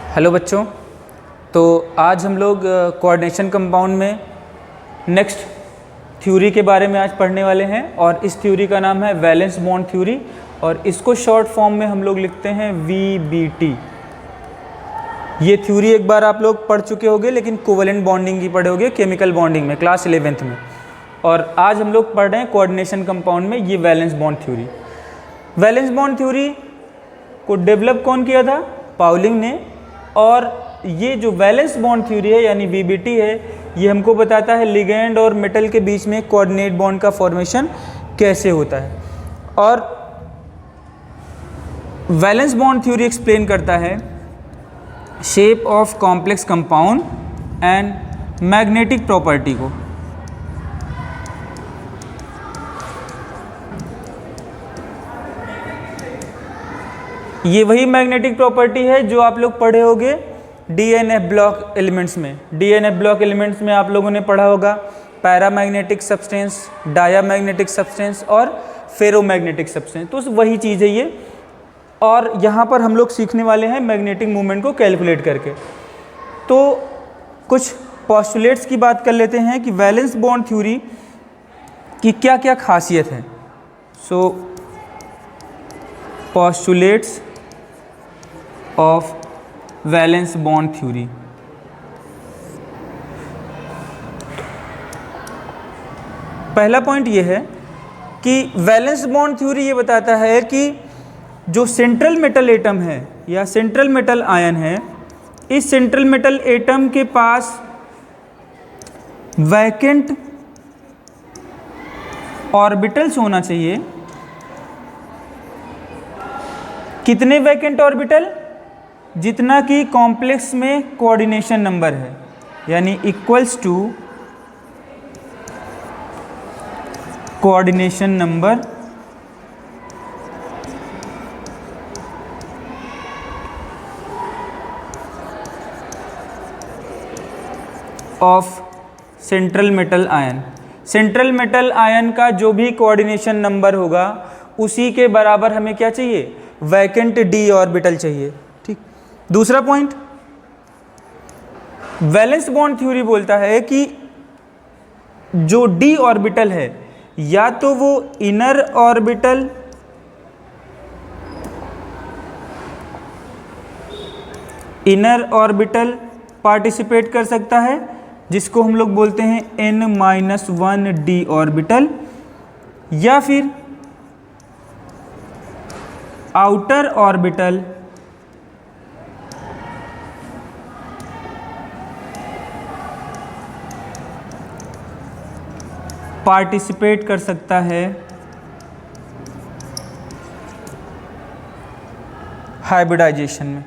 Hello बच्चों, तो आज हम लोग कोऑर्डिनेशन कंपाउंड में नेक्स्ट थ्योरी के बारे में आज पढ़ने वाले हैं और इस थ्योरी का नाम है वैलेंस बॉन्ड थ्योरी और इसको शॉर्ट फॉर्म में हम लोग लिखते हैं VBT। ये थ्योरी एक बार आप लोग पढ़ चुके होंगे, लेकिन कोवेलेंट बॉन्डिंग की पढ़े होंगे केमिकल बॉन्डिंग में क्लास 11th में, और आज हम लोग पढ़ रहे हैं कोऑर्डिनेशन कंपाउंड में ये valence bond theory. Valence bond theory को डेवलप कौन किया था? पाउलिंग ने। और ये जो वैलेंस बॉन्ड थ्योरी है यानी VBT है, ये हमको बताता है लिगेंड और मेटल के बीच में कोऑर्डिनेट बॉन्ड का फॉर्मेशन कैसे होता है। और वैलेंस बॉन्ड थ्योरी एक्सप्लेन करता है shape of complex compound and magnetic property को। ये वही मैग्नेटिक प्रॉपर्टी है जो आप लोग पढ़े होंगे DNF ब्लॉक एलिमेंट्स में। DNF ब्लॉक एलिमेंट्स में आप लोगों ने पढ़ा होगा पैरामैग्नेटिक सब्सटेंस, डायामैग्नेटिक सब्सटेंस और फेरोमैग्नेटिक सब्सटेंस। तो वही चीज़ है ये, और यहाँ पर हम लोग सीखने वाले हैं मैग्नेटिक मूवमेंट को कैलकुलेट करके। तो कुछ पोस्टुलेट्स की बात कर लेते हैं कि वैलेंस बॉन्ड थ्योरी की क्या क्या खासियत है। So postulates of valence bond theory. पहला पॉइंट ये है कि वैलेंस बॉन्ड थ्योरी ये बताता है कि जो सेंट्रल मेटल एटम है या सेंट्रल मेटल आयन है, इस सेंट्रल मेटल एटम के पास वैकेंट ऑर्बिटल्स होना चाहिए। कितने वैकेंट ऑर्बिटल? जितना कि कॉम्प्लेक्स में कोऑर्डिनेशन नंबर है, यानी equals to coordination number of central metal ion. Central metal ion का जो भी कोऑर्डिनेशन नंबर होगा उसी के बराबर हमें क्या चाहिए? वैकेंट d ऑर्बिटल चाहिए। ठीक। दूसरा पॉइंट, वैलेंस बॉन्ड थ्योरी बोलता है कि जो d ऑर्बिटल है या तो वो इनर ऑर्बिटल पार्टिसिपेट कर सकता है, जिसको हम लोग बोलते हैं n-1 d ऑर्बिटल, या फिर आउटर ऑर्बिटल पार्टिसिपेट कर सकता है हाइब्रिडाइजेशन में।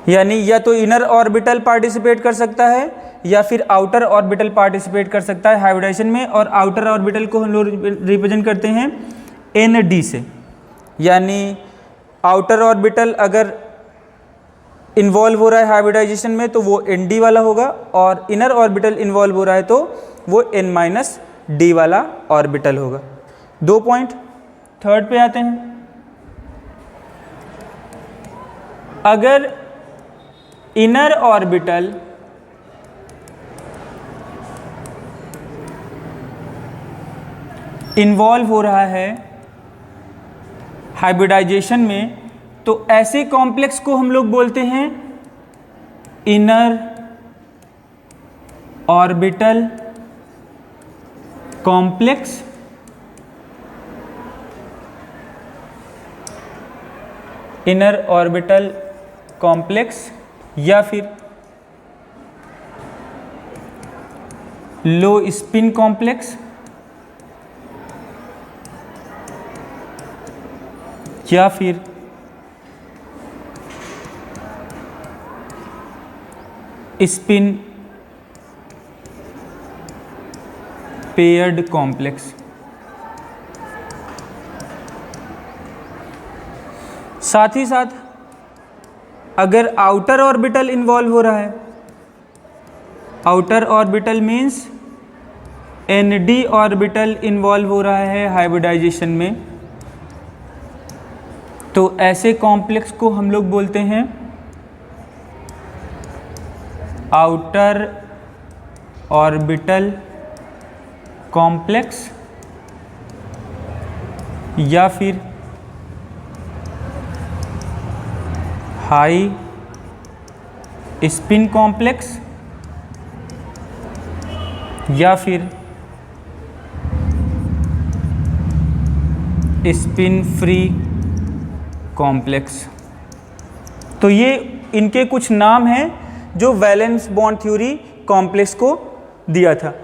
यानी या तो इनर ऑर्बिटल पार्टिसिपेट कर सकता है या फिर आउटर ऑर्बिटल पार्टिसिपेट कर सकता है हाइब्रिडाइजेशन में। और आउटर ऑर्बिटल को हम लोग रिप्रेजेंट करते हैं ND से। यानी आउटर ऑर्बिटल अगर इन्वॉल्व हो रहा है हाइब्रिडाइजेशन में तो वो ND वाला होगा, और इनर ऑर्बिटल इन्वॉल्व हो रहा है तो वो N-D वाला ऑर्बिटल होगा। 2 पॉइंट। थर्ड पे आते हैं। अगर इनर ऑर्बिटल इन्वॉल्व हो रहा है हाइब्रिडाइजेशन में तो ऐसे कॉम्प्लेक्स को हम लोग बोलते हैं inner orbital complex, inner orbital complex, या फिर लो स्पिन कॉम्प्लेक्स, या फिर स्पिन पेयर्ड कॉम्प्लेक्स। साथ ही साथ अगर आउटर ऑर्बिटल इन्वॉल्व हो रहा है, outer orbital means ND orbital involve हो रहा है हाइब्रिडाइजेशन में, तो ऐसे कॉम्प्लेक्स को हम लोग बोलते हैं आउटर ऑर्बिटल कॉम्प्लेक्स या फिर हाई स्पिन कॉम्प्लेक्स या फिर स्पिन फ्री कॉम्प्लेक्स। तो ये इनके कुछ नाम हैं जो वैलेंस बॉन्ड थ्योरी कॉम्प्लेक्स को दिया था।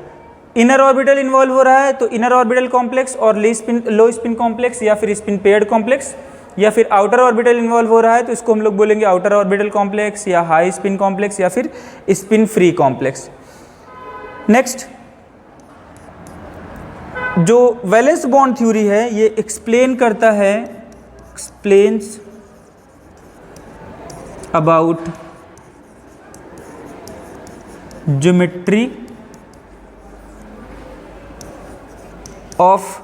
इनर ऑर्बिटल इन्वॉल्व हो रहा है तो इनर ऑर्बिटल कॉम्प्लेक्स और लो स्पिन कॉम्प्लेक्स या फिर स्पिन पेयर्ड कॉम्प्लेक्स, या फिर आउटर ऑर्बिटल इन्वॉल्व हो रहा है तो इसको हम लोग बोलेंगे आउटर ऑर्बिटल कॉम्प्लेक्स या हाई स्पिन कॉम्प्लेक्स या फिर स्पिन फ्री कॉम्प्लेक्स। नेक्स्ट, जो वैलेंस बॉन्ड थ्योरी है ये explains about geometry of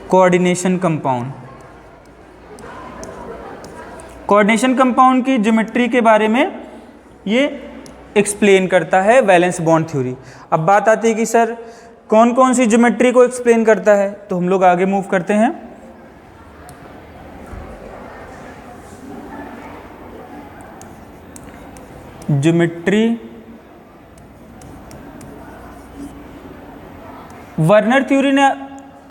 coordination compound. Coordination compound की ज्योमेट्री के बारे में ये एक्सप्लेन करता है वैलेंस बॉन्ड थ्योरी। अब बात आती है कि सर कौन कौन सी ज्योमेट्री को एक्सप्लेन करता है, तो हम लोग आगे मूव करते हैं। ज्योमेट्री, वर्नर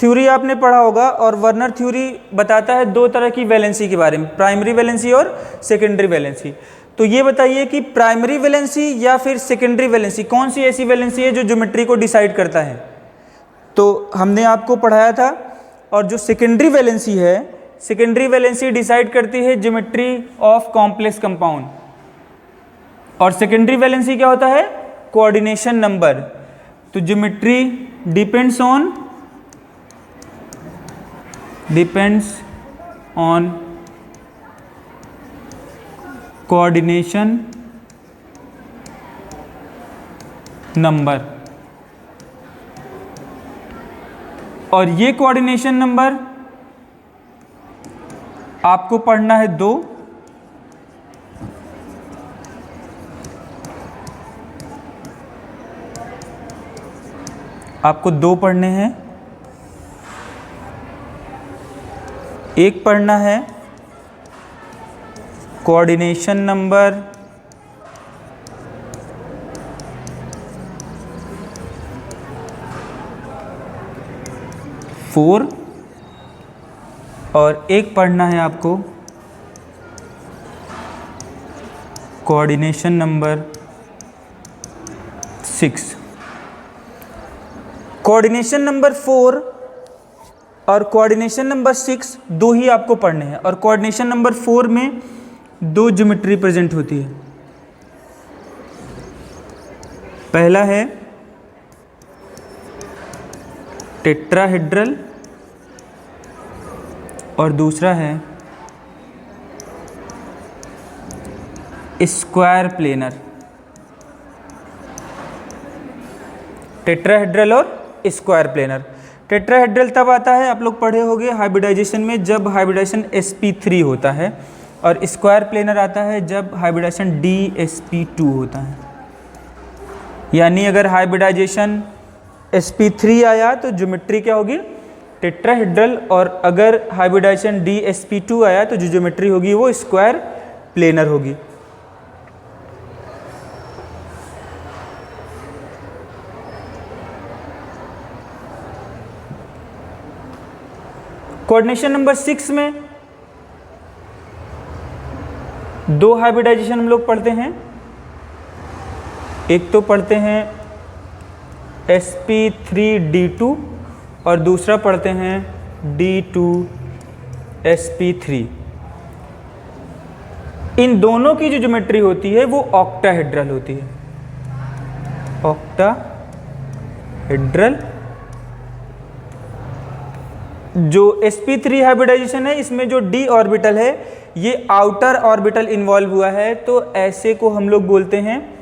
थ्योरी आपने पढ़ा होगा, और वर्नर थ्योरी बताता है दो तरह की वैलेंसी के बारे में, प्राइमरी वैलेंसी और सेकेंडरी वैलेंसी। तो ये बताइए कि प्राइमरी वैलेंसी या फिर सेकेंडरी वैलेंसी, कौन सी ऐसी वैलेंसी है जो ज्योमेट्री को डिसाइड करता है। तो हमने आपको पढ़ाया था, और जो सेकेंडरी वैलेंसी है, सेकेंडरी वैलेंसी डिसाइड करती है ज्योमेट्री ऑफ कॉम्प्लेक्स कंपाउंड। और सेकेंडरी वैलेंसी क्या होता है, कोऑर्डिनेशन नंबर। तो geometry depends on coordination number, और ये कोऑर्डिनेशन नंबर आपको पढ़ना है 2, आपको 2 पढ़ने हैं। एक पढ़ना है कोऑर्डिनेशन नंबर 4 और एक पढ़ना है आपको कोऑर्डिनेशन नंबर 6। कोऑर्डिनेशन नंबर 4 और कोऑर्डिनेशन नंबर 6 दो ही आपको पढ़ने हैं, और कोऑर्डिनेशन नंबर 4 में 2 ज्योमेट्री प्रेजेंट होती है। पहला है टेट्राहेड्रल और दूसरा है स्क्वायर प्लेनर। टेट्राहेड्रल और स्क्वायर प्लेनर। टेट्राहेड्रल तब आता है, आप लोग पढ़े होंगे हाइब्रिडाइजेशन में, जब हाइब्रिडाइजेशन sp3 होता है, और स्क्वायर प्लेनर आता है जब हाइब्रिडाइजेशन dsp2 होता है। यानी अगर हाइब्रिडाइजेशन sp3 आया तो ज्योमेट्री क्या होगी, टेट्राहेड्रल, और अगर हाइब्रिडाइजेशन dsp2 आया तो जो ज्योमेट्री होगी वो स्क्वायर प्लेनर होगी। कोऑर्डिनेशन नंबर 6 में 2 हाइब्रिडाइजेशन हम लोग पढ़ते हैं। एक तो पढ़ते हैं sp3d2 और दूसरा पढ़ते हैं d2sp3। इन दोनों की जो ज्योमेट्री होती है वो ऑक्टाहेड्रल होती है। ऑक्टाहेड्रल। जो sp3 हाइब्रिडाइजेशन है इसमें जो d ऑर्बिटल है ये आउटर ऑर्बिटल इन्वॉल्व हुआ है, तो ऐसे को हम लोग बोलते हैं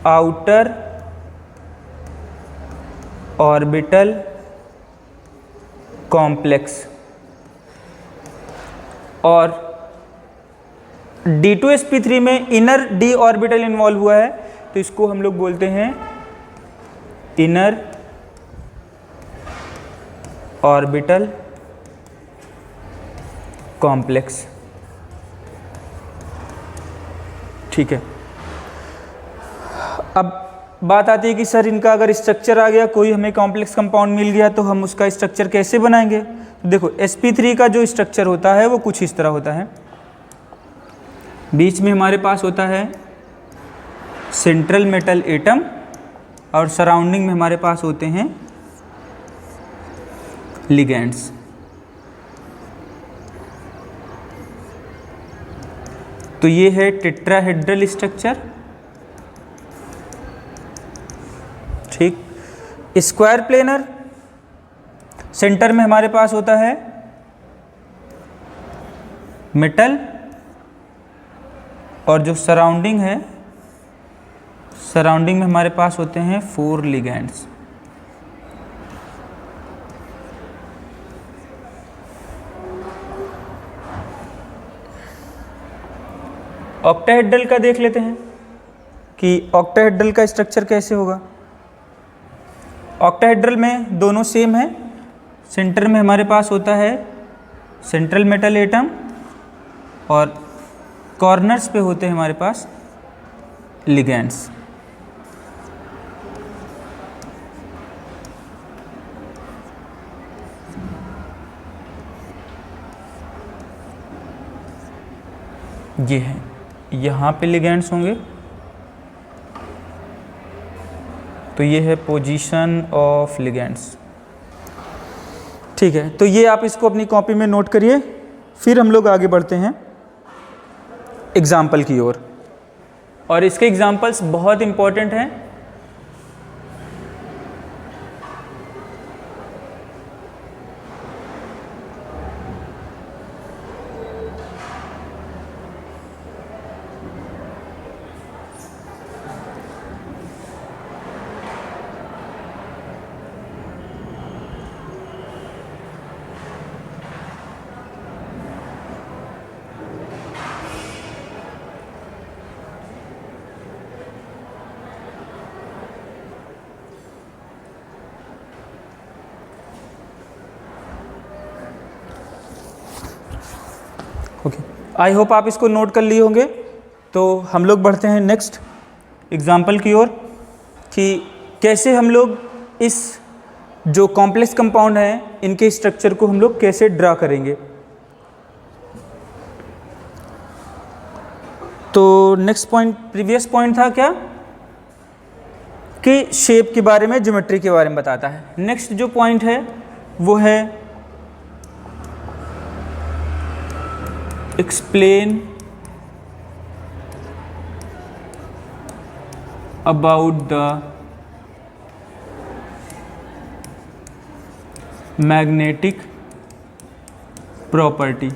आउटर ऑर्बिटल कॉम्प्लेक्स। और D2sp3 में इनर d ऑर्बिटल इन्वॉल्व हुआ है, तो इसको हम लोग बोलते हैं इनर ऑर्बिटल कॉम्प्लेक्स। ठीक है, अब बात आती है कि सर इनका अगर स्ट्रक्चर आ गया, कोई हमें कॉम्प्लेक्स कंपाउंड मिल गया, तो हम उसका स्ट्रक्चर कैसे बनाएंगे। तो देखो sp3 का जो स्ट्रक्चर होता है वो कुछ इस तरह होता है। बीच में हमारे पास होता है सेंट्रल मेटल एटम और सराउंडिंग में हमारे पास होते हैं लिगेंड्स। तो ये है टेट्राहेड्रल स्ट्रक्चर। ठीक, स्क्वायर प्लेनर, सेंटर में हमारे पास होता है मेटल और जो सराउंडिंग है, सराउंडिंग में हमारे पास होते हैं 4 लिगेंड्स। ऑक्टाहेड्रल का देख लेते हैं कि ऑक्टाहेड्रल का स्ट्रक्चर कैसे होगा। ऑक्टाहेड्रल में दोनों सेम है। सेंटर में हमारे पास होता है सेंट्रल मेटल एटम और कॉर्नर्स पे होते हैं हमारे पास लिगेंड्स। ये है, यहाँ पे लिगेंड्स होंगे। तो ये है पोजीशन ऑफ लिगेंड्स। ठीक है, तो ये आप इसको अपनी कॉपी में नोट करिए। फिर हम लोग आगे बढ़ते हैं एग्जाम्पल की ओर, और इसके एग्जाम्पल्स बहुत इंपॉर्टेंट हैं। ओके, आई होप आप इसको नोट कर लिए होंगे। तो हम लोग बढ़ते हैं नेक्स्ट एग्जाम्पल की ओर कि कैसे हम लोग इस जो कॉम्प्लेक्स कंपाउंड हैं इनके स्ट्रक्चर को हम लोग कैसे ड्रा करेंगे। तो नेक्स्ट पॉइंट, प्रीवियस पॉइंट था क्या कि शेप के बारे में, ज्योमेट्री के बारे में बताता है। नेक्स्ट जो पॉइंट है वो है explain about the magnetic property।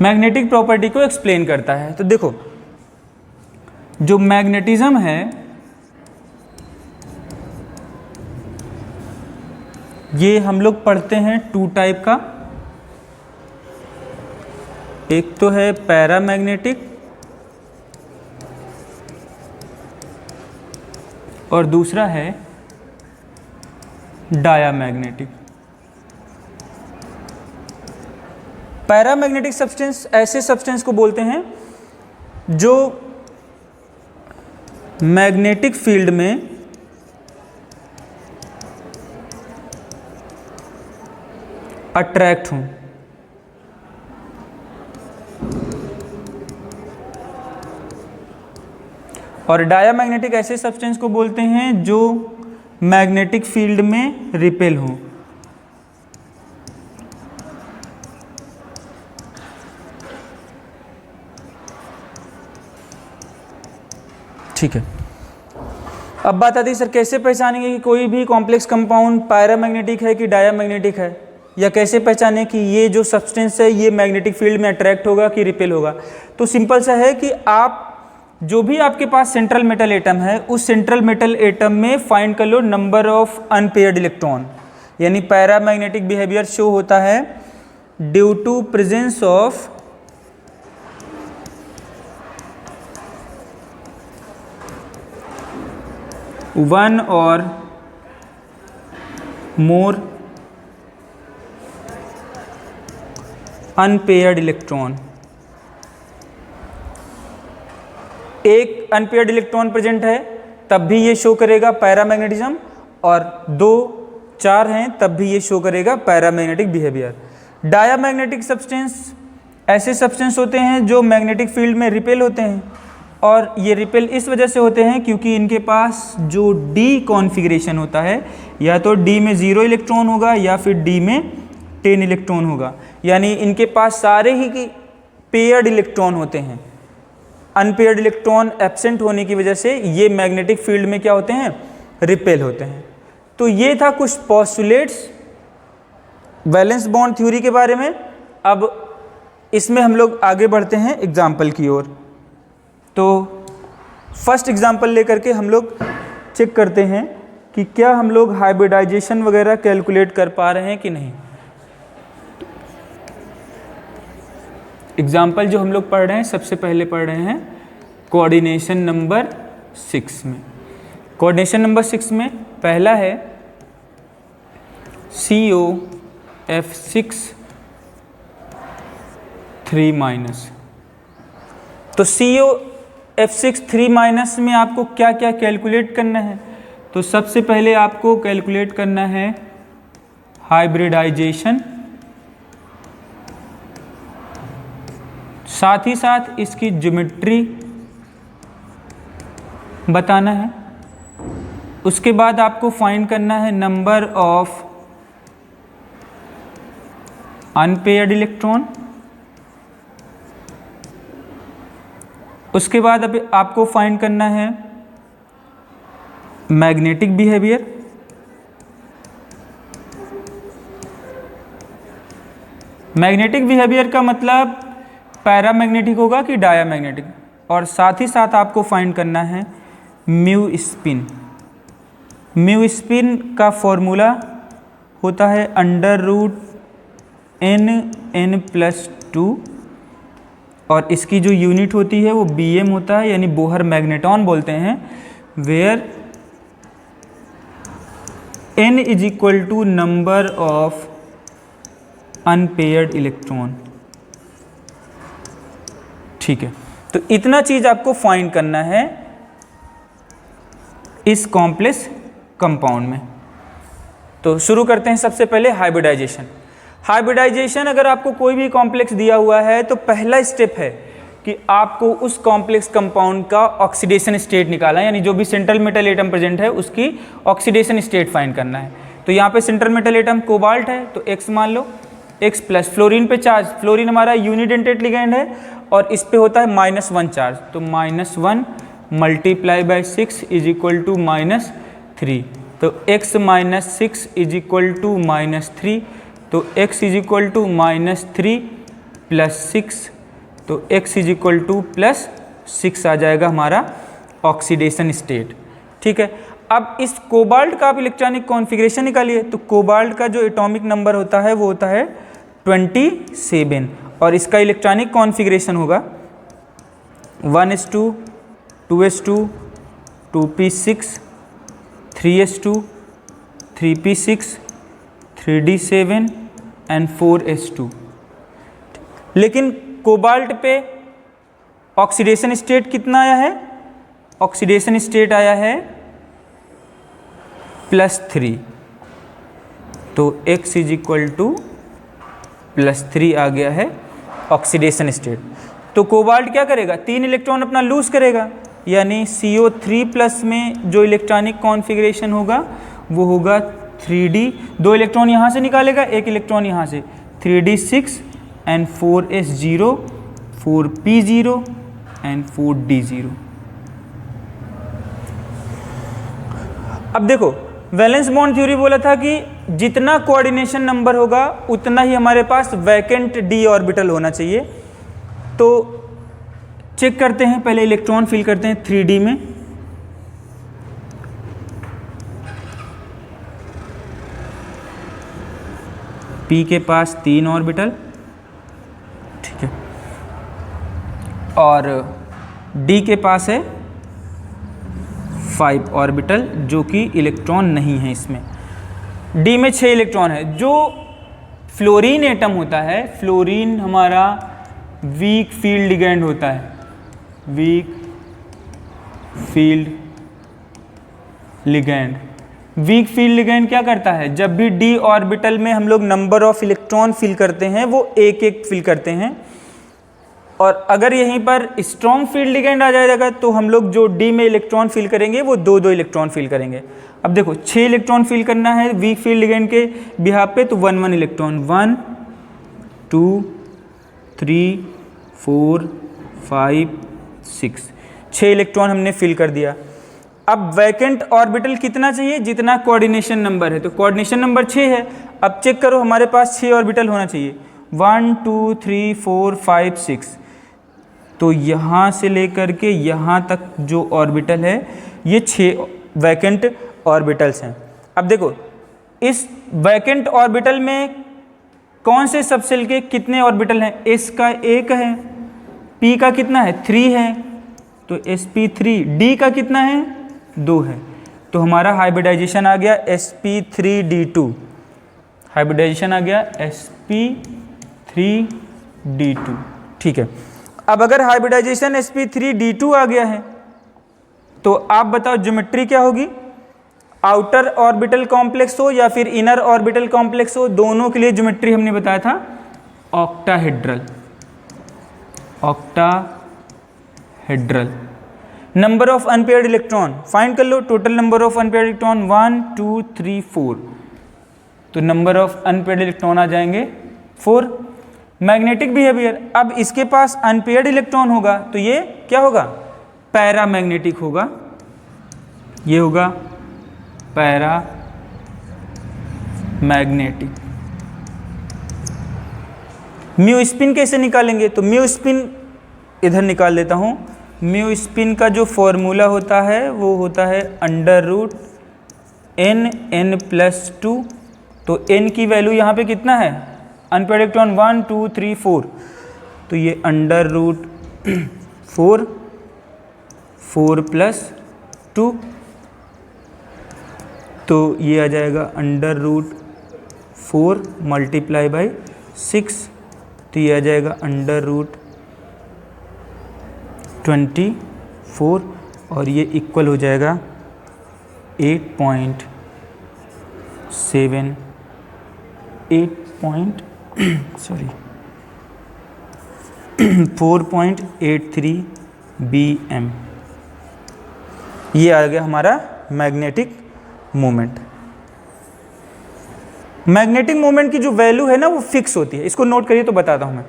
Magnetic property को एक्सप्लेन करता है। तो देखो जो मैग्नेटिज्म है ये हम लोग पढ़ते हैं 2 टाइप का। एक तो है पैरामैग्नेटिक और दूसरा है डायामैग्नेटिक। पैरामैग्नेटिक सब्सटेंस ऐसे सब्सटेंस को बोलते हैं जो मैग्नेटिक फील्ड में अट्रैक्ट हों। और डायामैग्नेटिक ऐसे सब्सटेंस को बोलते हैं जो मैग्नेटिक फील्ड में रिपेल हों। ठीक है, अब बात आती है सर कैसे पहचानेंगे कि कोई भी कॉम्प्लेक्स कंपाउंड पैरामैग्नेटिक है कि डायामैग्नेटिक है, या कैसे पहचानें कि ये जो सब्सटेंस है ये मैग्नेटिक फील्ड में अट्रैक्ट होगा कि रिपेल होगा। तो सिंपल सा है कि आप जो भी आपके पास सेंट्रल मेटल एटम है उस सेंट्रल मेटल एटम में फाइंड कर लो नंबर ऑफ अनपेयर्ड इलेक्ट्रॉन, यानी पैरामैग्नेटिक बिहेवियर शो होता है due to presence of one और मोर अनपेयर्ड इलेक्ट्रॉन। एक अनपेयर्ड इलेक्ट्रॉन प्रेजेंट है तब भी ये शो करेगा पैरामैग्नेटिज्म, और 2 4 हैं तब भी ये शो करेगा पैरामैग्नेटिक बिहेवियर। डायामैग्नेटिक सब्सटेंस ऐसे सब्सटेंस होते हैं जो मैग्नेटिक फील्ड में रिपेल होते हैं, और ये रिपेल इस वजह से होते हैं क्योंकि इनके पास जो डी कॉन्फ़िगरेशन होता है, या तो डी में 0 इलेक्ट्रॉन होगा या फिर डी में 10 इलेक्ट्रॉन होगा, यानी इनके पास सारे ही की पेयर्ड इलेक्ट्रॉन होते हैं। अनपेयर्ड इलेक्ट्रॉन एब्सेंट होने की वजह से ये मैग्नेटिक फील्ड में क्या होते हैं, रिपेल होते हैं। तो ये था कुछ पोस्टुलेट्स वैलेंस बॉन्ड थ्योरी के बारे में। अब इसमें हम लोग आगे बढ़ते हैं एग्जाम्पल की ओर। तो फर्स्ट एग्जाम्पल लेकर के हम लोग चेक करते हैं कि क्या हम लोग हाइब्रिडाइजेशन वगैरह कैलकुलेट कर पा रहे हैं कि नहीं। एग्जाम्पल जो हम लोग पढ़ रहे हैं, सबसे पहले पढ़ रहे हैं कोऑर्डिनेशन नंबर 6 में। कोऑर्डिनेशन नंबर 6 में पहला है COF6 3-। तो COF6 3- में आपको क्या क्या कैलकुलेट करना है। तो सबसे पहले आपको कैलकुलेट करना है हाइब्रिडाइजेशन, साथ ही साथ इसकी ज्योमेट्री बताना है। उसके बाद आपको फाइंड करना है नंबर ऑफ अनपेयर्ड इलेक्ट्रॉन। उसके बाद अब आपको फाइंड करना है मैग्नेटिक बिहेवियर। मैग्नेटिक बिहेवियर का मतलब पैरामैग्नेटिक होगा कि डायामैग्नेटिक, और साथ ही साथ आपको फाइंड करना है म्यू स्पिन। म्यू स्पिन का फॉर्मूला होता है √n+2, और इसकी जो यूनिट होती है वो BM होता है, यानी बोहर मैग्नेटॉन बोलते हैं, where n = number of unpaired electron. ठीक है, तो इतना चीज आपको फाइंड करना है इस कॉम्प्लेक्स कंपाउंड में। तो शुरू करते हैं सबसे पहले हाइब्रिडाइजेशन। हाइब्रिडाइजेशन अगर आपको कोई भी कॉम्प्लेक्स दिया हुआ है तो पहला स्टेप है कि आपको उस कॉम्प्लेक्स कंपाउंड का ऑक्सीडेशन स्टेट निकालना है, यानी जो भी सेंट्रल मेटल एटम प्रेजेंट है उसकी ऑक्सीडेशन स्टेट फाइंड करना है। तो यहाँ पे सेंट्रल मेटल एटम कोबाल्ट है तो X मान लो, X प्लस फ्लोरीन पे चार्ज, फ्लोरीन हमारा यूनिडेंटेड लिगेंड है और इस पे होता है -1 चार्ज, तो -1 × 6 = -3, तो x - 6 = -3, तो x = -3 + 6, तो x +6 आ जाएगा हमारा ऑक्सीडेशन स्टेट। ठीक है, अब इस कोबाल्ट का आप इलेक्ट्रॉनिक कॉन्फ़िगरेशन निकालिए। तो कोबाल्ट का जो एटॉमिक नंबर होता है वो होता है 27, और इसका इलेक्ट्रॉनिक कॉन्फ़िगरेशन होगा 1s2 2s2 2p6 3s2 3p6 3d7 and 4s2। लेकिन कोबाल्ट पे ऑक्सीडेशन स्टेट कितना आया है? ऑक्सीडेशन स्टेट आया है +3, तो x +3 आ गया है ऑक्सीडेशन स्टेट। तो कोबाल्ट क्या करेगा? 3 इलेक्ट्रॉन अपना लूज करेगा, यानी CO3+ में जो इलेक्ट्रॉनिक कॉन्फ़िगरेशन होगा वो होगा 3d, 2 इलेक्ट्रॉन यहाँ से निकालेगा, 1 इलेक्ट्रॉन यहाँ से, 3d6 and 4s0 4p0 and 4d0। अब देखो, वैलेंस बॉन्ड थ्योरी बोला था कि जितना कोऑर्डिनेशन नंबर होगा उतना ही हमारे पास वैकेंट d ऑर्बिटल होना चाहिए। तो चेक करते हैं, पहले इलेक्ट्रॉन फिल करते हैं 3d में। p के पास 3 ऑर्बिटल, और डी के पास है 5 ऑर्बिटल जो कि इलेक्ट्रॉन नहीं है इसमें। डी में 6 इलेक्ट्रॉन है। जो फ्लोरीन एटम होता है, फ्लोरीन हमारा वीक फील्ड लिगैंड होता है, weak field ligand. Weak field ligand क्या करता है, जब भी डी ऑर्बिटल में हम लोग नंबर ऑफ इलेक्ट्रॉन फिल करते हैं वो एक एक फिल करते हैं, और अगर यहीं पर स्ट्रॉन्ग फील्ड लिगैंड आ जाएगा तो हम लोग जो डी में इलेक्ट्रॉन फिल करेंगे वो 2-2 इलेक्ट्रॉन फिल करेंगे। अब देखो 6 इलेक्ट्रॉन फिल करना है वीक फील्ड लिगैंड के बिहाफ पे, तो 1-1 इलेक्ट्रॉन, 1 2 3 4 5 6, 6 इलेक्ट्रॉन हमने फिल कर दिया। अब वैकेंट ऑर्बिटल कितना चाहिए, जितना कोऑर्डिनेशन नंबर है, तो कोऑर्डिनेशन नंबर 6 है। अब चेक करो हमारे पास 6 ऑर्बिटल होना चाहिए, 1 2 3 4 5 6, तो यहाँ से लेकर के यहाँ तक जो ऑर्बिटल है ये 6 वैकेंट ऑर्बिटल्स हैं। अब देखो इस वैकेंट ऑर्बिटल में कौन से सबसेल के कितने ऑर्बिटल हैं, एस का 1 है, पी का कितना है 3 है, तो sp3, डी का कितना है 2 है, तो हमारा हाइब्रिडाइजेशन आ गया sp3d2, हाइब्रिडाइजेशन आ गया sp3d2। ठीक है, अब अगर हाइब्रिडाइजेशन sp3d2 आ गया है तो आप बताओ ज्योमेट्री क्या होगी, आउटर ऑर्बिटल कॉम्प्लेक्स हो या फिर इनर ऑर्बिटल कॉम्प्लेक्स हो, दोनों के लिए ज्योमेट्री हमने बताया था octahedral, octahedral. Number of unpaired electron find कर लो, total number of unpaired electron 1 2 3 4, तो नंबर ऑफ अनपेयर्ड इलेक्ट्रॉन आ जाएंगे 4। मैग्नेटिक बिहेवियर, अब इसके पास अनपेयर्ड इलेक्ट्रॉन होगा तो ये क्या होगा, पैरामैग्नेटिक होगा, ये होगा पैरामैग्नेटिक। म्यू स्पिन कैसे निकालेंगे, तो म्यू स्पिन इधर निकाल देता हूँ। म्यू स्पिन का जो फॉर्मूला होता है वो होता है √n+2, तो n की वैल्यू यहाँ पे कितना है, अनपेयर्ड इलेक्ट्रॉन 1 2 3 4, तो ये √4 4+2, तो ये आ जाएगा √4 × 6, तो ये आ जाएगा √24, और ये इक्वल हो जाएगा 4.83 bm। ये आ गया हमारा मैग्नेटिक मोमेंट। मैग्नेटिक मोमेंट की जो वैल्यू है ना वो फिक्स होती है, इसको नोट करिए तो बताता हूँ मैं।